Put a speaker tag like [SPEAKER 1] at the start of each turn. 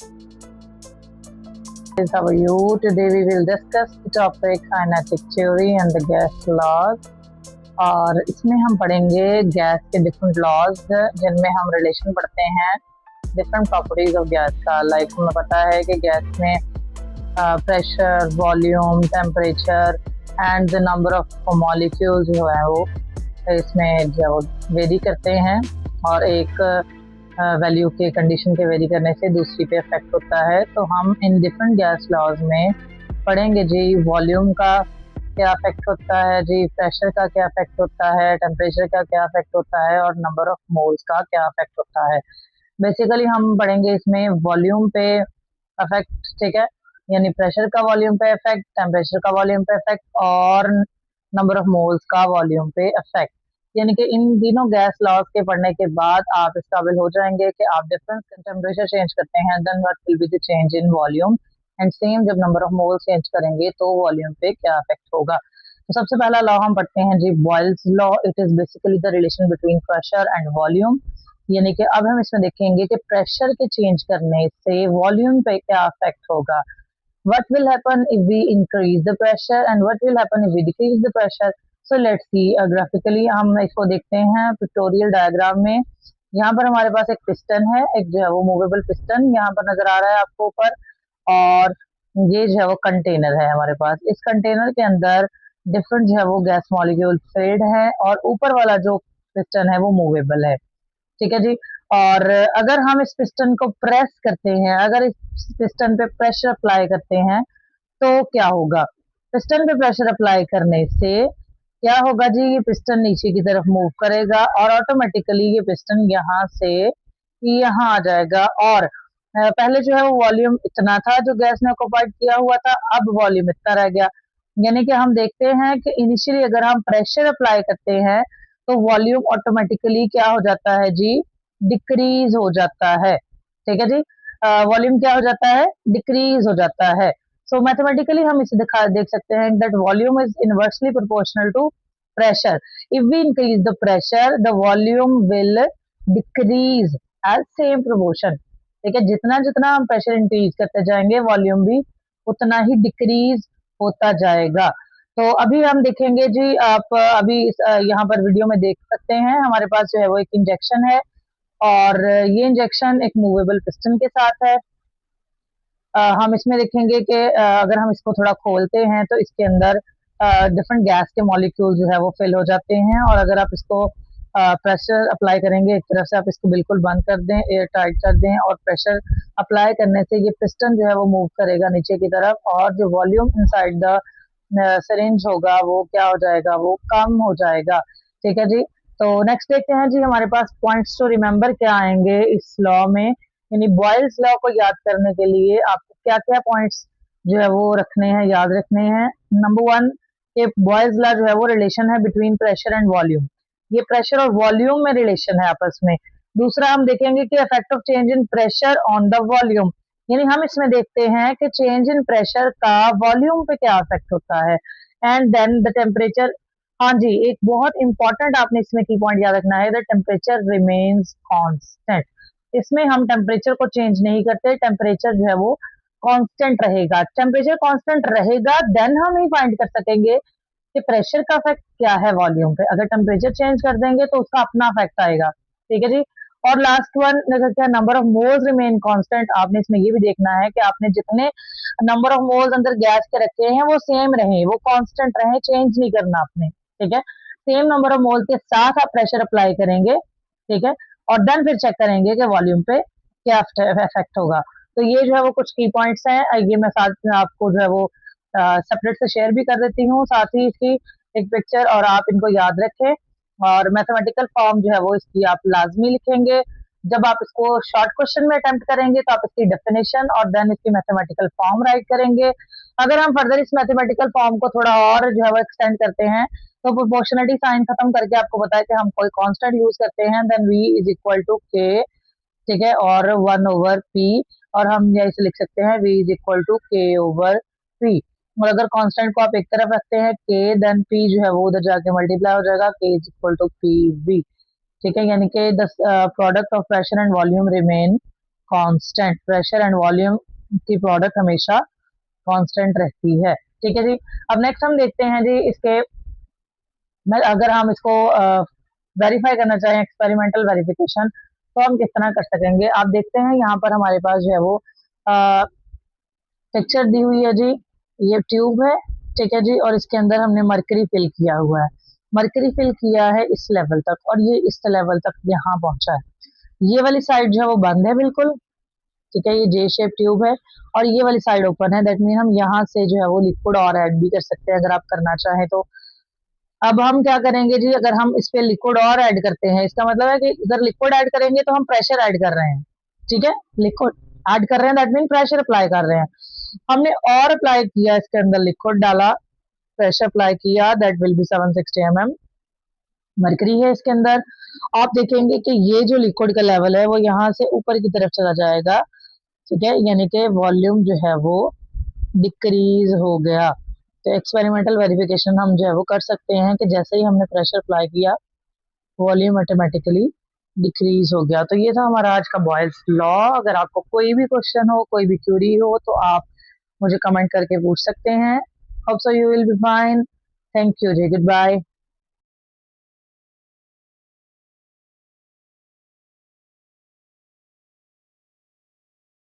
[SPEAKER 1] How are you? Today we will discuss the topic kinetic theory and the gas laws. और इसमें हम पढ़ेंगे gas के different laws जिनमें हम रिलेशन पढ़ते हैं डिफरेंट प्रॉपर्टीज ऑफ गैस का। लाइक हमें पता है कि गैस में pressure, volume, temperature and the number of molecules जो है वो इसमें जो वेरी करते हैं और एक वैल्यू के कंडीशन के वेरी करने से दूसरी पे इफेक्ट होता है। तो हम इन डिफरेंट गैस लॉज में पढ़ेंगे जी वॉल्यूम का क्या इफेक्ट होता है, जी प्रेशर का क्या इफेक्ट होता है, टेम्परेचर का क्या इफेक्ट होता है और नंबर ऑफ मोल्स का क्या इफेक्ट होता है। बेसिकली हम पढ़ेंगे इसमें वॉल्यूम पे इफेक्ट, ठीक है, यानी प्रेशर का वॉल्यूम पे इफेक्ट, टेम्परेचर का वॉल्यूम पे इफेक्ट और नंबर ऑफ मोल्स का वॉल्यूम पे इफेक्ट। यानी कि इन तीनों गैस लॉज के पढ़ने के बाद आप इस काबिल हो जाएंगे कि आप डिफरेंट टेम्परेचर चेंज करते हैं then what will be the change in volume and same जब नंबर ऑफ मोल चेंज करेंगे तो वॉल्यूम पे क्या इफेक्ट होगा। तो सबसे पहला लॉ हम पढ़ते हैं जी Boyle's law. It is basically the relation between pressure and volume. यानी कि अब हम इसमें देखेंगे कि प्रेशर के चेंज करने से वॉल्यूम पे क्या इफेक्ट होगा। What will happen if we increase the pressure and what will happen if we decrease the pressure? So let's see graphically हम इसको देखते हैं पिक्टोरियल डायग्राम में। यहाँ पर हमारे पास एक पिस्टन है, एक जो है वो मूवेबल पिस्टन यहाँ पर नजर आ रहा है आपको ऊपर, और ये जो है वो कंटेनर है हमारे पास। इस कंटेनर के अंदर डिफरेंट जो है वो गैस मॉलिक्यूल फिल्ड है और ऊपर वाला जो पिस्टन है वो मूवेबल है, ठीक है जी। और अगर हम इस पिस्टन को प्रेस करते हैं, अगर इस पिस्टन पे प्रेशर अप्लाई करते हैं तो क्या होगा। पिस्टन पे प्रेशर अप्लाई करने से क्या होगा जी, ये पिस्टन नीचे की तरफ मूव करेगा और ऑटोमेटिकली ये पिस्टन यहाँ से यहाँ आ जाएगा। और पहले जो है वो वॉल्यूम इतना था जो गैस ने ऑक्युपाइड किया हुआ था, अब वॉल्यूम इतना रह गया। यानी कि हम देखते हैं कि इनिशियली अगर हम प्रेशर अप्लाई करते हैं तो वॉल्यूम ऑटोमेटिकली क्या हो जाता है जी, डिक्रीज हो जाता है, ठीक है जी। वॉल्यूम क्या हो जाता है, डिक्रीज हो जाता है। सो मैथमेटिकली हम इसे देख सकते हैं that volume is inversely proportional to pressure. If we increase the pressure the volume will decrease as same proportion, ठीक है। जितना जितना हम प्रेशर इंक्रीज करते जाएंगे वॉल्यूम भी उतना ही डिक्रीज होता जाएगा। तो अभी हम देखेंगे जी, आप अभी यहाँ पर वीडियो में देख सकते हैं हमारे पास जो है वो एक इंजेक्शन है और ये इंजेक्शन एक मूवेबल पिस्टन के साथ है। हम इसमें देखेंगे कि अगर हम इसको थोड़ा खोलते हैं तो इसके अंदर डिफरेंट गैस के मॉलिक्यूल जो है वो फिल हो जाते हैं। और अगर आप इसको प्रेशर अप्लाई करेंगे, एक तरफ से आप इसको बिल्कुल बंद कर दें, एयर टाइट कर दें, और प्रेशर अप्लाई करने से ये पिस्टन जो है वो मूव करेगा नीचे की तरफ और जो वॉल्यूम इनसाइड द सिरिंज होगा वो क्या हो जाएगा, वो कम हो जाएगा, ठीक है जी। तो नेक्स्ट देखते हैं जी, हमारे पास पॉइंट्स टू रिमेंबर क्या आएंगे इस लॉ में। यानी बॉयल्स लॉ को याद करने के लिए आपको क्या क्या पॉइंट्स जो है वो रखने हैं, याद रखने हैं। नंबर वन, ये बॉयल्स लॉ जो है वो रिलेशन है बिटवीन प्रेशर एंड वॉल्यूम। ये प्रेशर और वॉल्यूम में रिलेशन है आपस में। दूसरा हम देखेंगे कि effect of change in pressure on the volume. यानी हम इसमें देखते हैं कि चेंज इन प्रेशर का वॉल्यूम पे क्या इफेक्ट होता है। And then the temperature. हाँ जी, एक बहुत इंपॉर्टेंट आपने इसमें की पॉइंट याद रखना है, द टेम्परेचर रिमेन्स कांस्टेंट। इसमें हम टेम्परेचर को चेंज नहीं करते, टेम्परेचर जो है वो कांस्टेंट रहेगा। टेम्परेचर कांस्टेंट रहेगा देन हम ही फाइंड कर सकेंगे कि प्रेशर का इफेक्ट क्या है वॉल्यूम पे। अगर टेम्परेचर चेंज कर देंगे तो उसका अपना इफेक्ट आएगा, ठीक है जी। और लास्ट वन क्या, number of moles remain constant. आपने इसमें ये भी देखना है कि आपने जितने नंबर ऑफ मोल्स अंदर गैस के रखे हैं वो सेम रहे, वो कांस्टेंट रहे, चेंज नहीं करना आपने, ठीक है। सेम नंबर ऑफ मोल्स के साथ आप प्रेशर अप्लाई करेंगे, ठीक है, और देन फिर चेक करेंगे कि वॉल्यूम पे क्या इफेक्ट होगा। तो ये जो है वो कुछ की पॉइंट्स हैं, ये मैं साथ में आपको जो है वो सेपरेट से शेयर भी कर देती हूँ, साथ ही इसकी एक पिक्चर, और आप इनको याद रखें। और मैथमेटिकल फॉर्म जो है वो इसकी आप लाजमी लिखेंगे। जब आप इसको शॉर्ट क्वेश्चन में अटेम्प्ट करेंगे तो आप इसकी डेफिनेशन और देन इसकी मैथमेटिकल फॉर्म राइट करेंगे। अगर हम फर्दर इस मैथमेटिकल फॉर्म को थोड़ा और जो है वो एक्सटेंड करते हैं तो प्रोपोर्शनलिटी साइन खत्म करके आपको बताया कि हम कोई कांस्टेंट यूज करते हैं then v is equal to k, ठीक है, और 1/p, और हम ऐसे लिख सकते हैं v is equal to k/p। और अगर कांस्टेंट को आप एक तरफ रखते हैं k देन p जो है वो उधर जाके मल्टीप्लाई हो जाएगा, k is equal to pv, ठीक है। यानी कि the product of pressure and volume remain constant, pressure and volume की प्रोडक्ट हमेशा कांस्टेंट रहती है। ठीक है जी। अब नेक्स्ट हम देखते हैं जी इसके, अगर हम इसको वेरीफाई करना चाहें, एक्सपेरिमेंटल वेरिफिकेशन, तो हम किस तरह कर सकेंगे। आप देखते हैं यहाँ पर हमारे पास जो है वो पिक्चर दी हुई है जी, ये ट्यूब है, ठीक है जी, और इसके अंदर हमने मरकरी फिल किया हुआ है। मरकरी फिल किया है इस लेवल तक और ये इस लेवल तक यहाँ पहुंचा है। ये वाली साइड जो है वो बंद है बिल्कुल, ठीक है, ये जे शेप ट्यूब है और ये वाली साइड ओपन है। दैट मीन हम यहाँ से जो है वो लिक्विड और ऐड भी कर सकते हैं अगर आप करना चाहें तो। अब हम क्या करेंगे जी, अगर हम इस पे लिक्विड और ऐड करते हैं, इसका मतलब है कि अगर लिक्विड ऐड करेंगे तो हम प्रेशर ऐड कर रहे हैं, ठीक है, लिक्विड ऐड कर रहे हैं, दैट मीन प्रेशर अप्लाई कर रहे हैं। हमने और अप्लाई किया, इसके अंदर लिक्विड डाला, प्रेशर अप्लाई किया, that will be 760 mm mercury है इसके अंदर। आप देखेंगे कि ये जो लिक्विड का लेवल है वो यहाँ से ऊपर की तरफ चला जाएगा, ठीक है, यानी कि वॉल्यूम जो है वो डिक्रीज हो गया। तो एक्सपेरिमेंटल वेरिफिकेशन हम जो है वो कर सकते हैं कि जैसे ही हमने प्रेशर अप्लाई किया वॉल्यूम ऑटोमेटिकली डिक्रीज हो गया। तो ये था हमारा आज का बॉयल्स लॉ। अगर आपको कोई भी क्वेश्चन हो, कोई भी क्यूरी हो, तो आप मुझे कमेंट करके पूछ सकते हैं। Hope so you will be fine. Thank you जी, गुड बाय।